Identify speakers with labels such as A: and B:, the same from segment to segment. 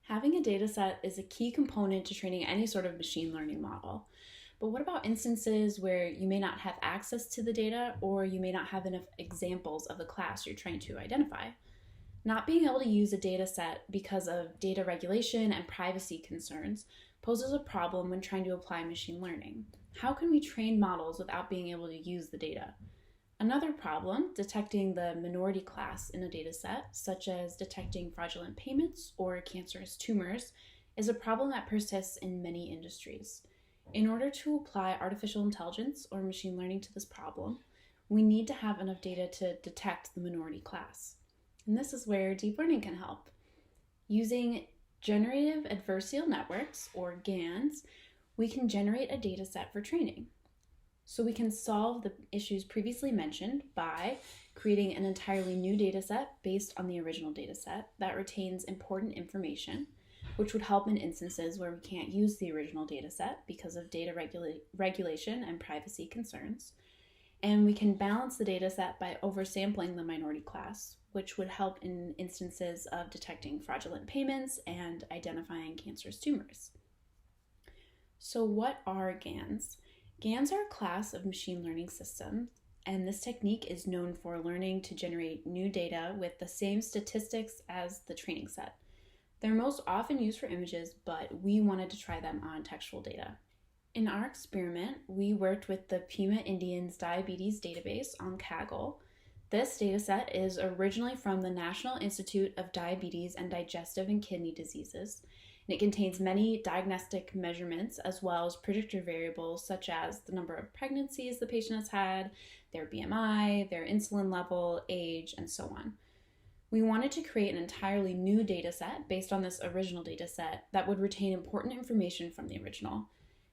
A: Having a data set is a key component to training any sort of machine learning model. But what about instances where you may not have access to the data or you may not have enough examples of the class you're trying to identify? Not being able to use a data set because of data regulation and privacy concerns poses a problem when trying to apply machine learning. How can we train models without being able to use the data? Another problem, detecting the minority class in a data set, such as detecting fraudulent payments or cancerous tumors, is a problem that persists in many industries. In order to apply artificial intelligence or machine learning to this problem, we need to have enough data to detect the minority class. And this is where deep learning can help. Using generative adversarial networks, or GANs, we can generate a data set for training. So we can solve the issues previously mentioned by creating an entirely new data set based on the original data set that retains important information, which would help in instances where we can't use the original data set because of data regulation and privacy concerns. And we can balance the data set by oversampling the minority class, which would help in instances of detecting fraudulent payments and identifying cancerous tumors. So what are GANs? GANs are a class of machine learning systems, and this technique is known for learning to generate new data with the same statistics as the training set. They're most often used for images, but we wanted to try them on textual data. In our experiment, we worked with the Pima Indians Diabetes Database on Kaggle. This dataset is originally from the National Institute of Diabetes and Digestive and Kidney Diseases, and it contains many diagnostic measurements as well as predictor variables such as the number of pregnancies the patient has had, their BMI, their insulin level, age, and so on. We wanted to create an entirely new data set based on this original data set that would retain important information from the original.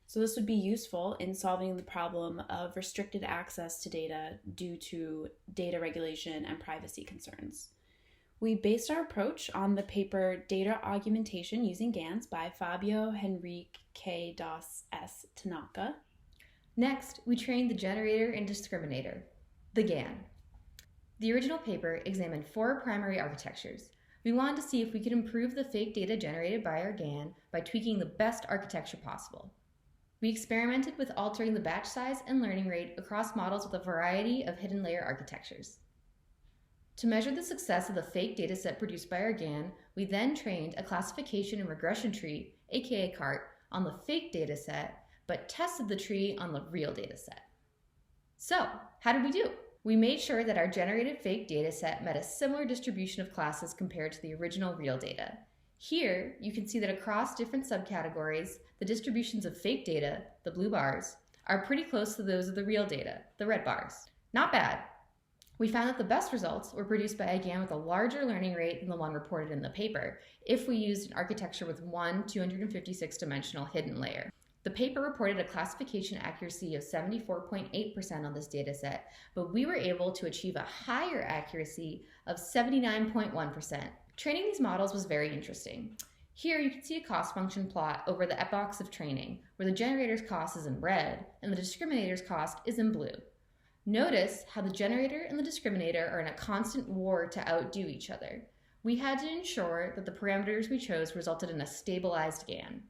A: So this would be useful in solving the problem of restricted access to data due to data regulation and privacy concerns. We based our approach on the paper Data Augmentation Using GANs by Fabio Henrique K. Dos S. Tanaka.
B: Next, we trained the generator and discriminator, the GAN. The original paper examined 4 primary architectures. We wanted to see if we could improve the fake data generated by our GAN by tweaking the best architecture possible. We experimented with altering the batch size and learning rate across models with a variety of hidden layer architectures. To measure the success of the fake dataset produced by our GAN, we then trained a classification and regression tree, aka CART, on the fake dataset, but tested the tree on the real dataset. So, how did we do? We made sure that our generated fake dataset met a similar distribution of classes compared to the original real data. Here, you can see that across different subcategories, the distributions of fake data, the blue bars, are pretty close to those of the real data, the red bars. Not bad. We found that the best results were produced by a GAN with a larger learning rate than the one reported in the paper if we used an architecture with one 256-dimensional hidden layer. The paper reported a classification accuracy of 74.8% on this dataset, but we were able to achieve a higher accuracy of 79.1%. Training these models was very interesting. Here you can see a cost function plot over the epochs of training, where the generator's cost is in red and the discriminator's cost is in blue. Notice how the generator and the discriminator are in a constant war to outdo each other. We had to ensure that the parameters we chose resulted in a stabilized GAN.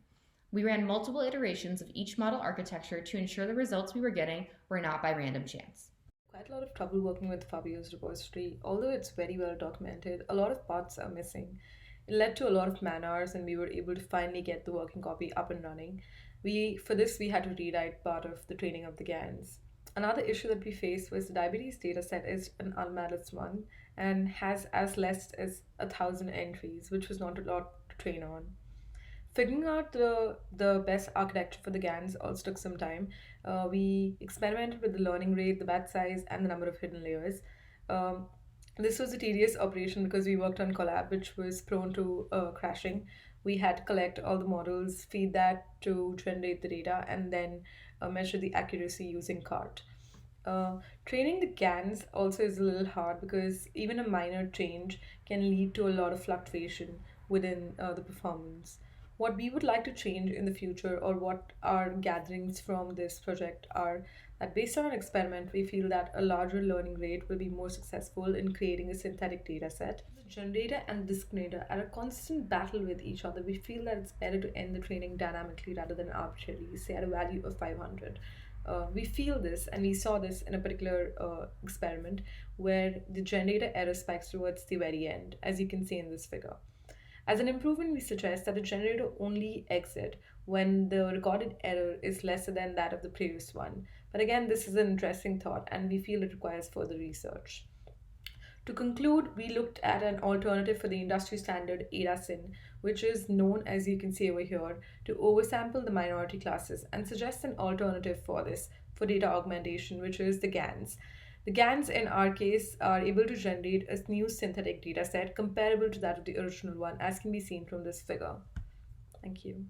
B: We ran multiple iterations of each model architecture to ensure the results we were getting were not by random chance.
C: Quite a lot of trouble working with Fabio's repository. Although it's very well documented, a lot of parts are missing. It led to a lot of man hours, and we were able to finally get the working copy up and running. For this, we had to rewrite part of the training of the GANs. Another issue that we faced was the diabetes dataset is an unbalanced one and has as less as 1,000 entries, which was not a lot to train on. Figuring out the best architecture for the GANs also took some time. We experimented with the learning rate, the batch size, and the number of hidden layers. This was a tedious operation because we worked on Colab, which was prone to crashing. We had to collect all the models, feed that to generate the data, and then measure the accuracy using CART. Training the GANs also is a little hard because even a minor change can lead to a lot of fluctuation within the performance. What we would like to change in the future, or what our gatherings from this project are that based on an experiment, we feel that a larger learning rate will be more successful in creating a synthetic data set. The generator and the discriminator are a constant battle with each other. We feel that it's better to end the training dynamically rather than arbitrarily, say at a value of 500. We feel this, and we saw this in a particular experiment where the generator error spikes towards the very end, as you can see in this figure. As an improvement, we suggest that the generator only exit when the recorded error is lesser than that of the previous one. But again, this is an interesting thought, and we feel it requires further research. To conclude, we looked at an alternative for the industry standard ADA-SYN, which is known, as you can see over here, to oversample the minority classes and suggest an alternative for this, for data augmentation, which is the GANs. The GANs, in our case, are able to generate a new synthetic data set comparable to that of the original one, as can be seen from this figure. Thank you.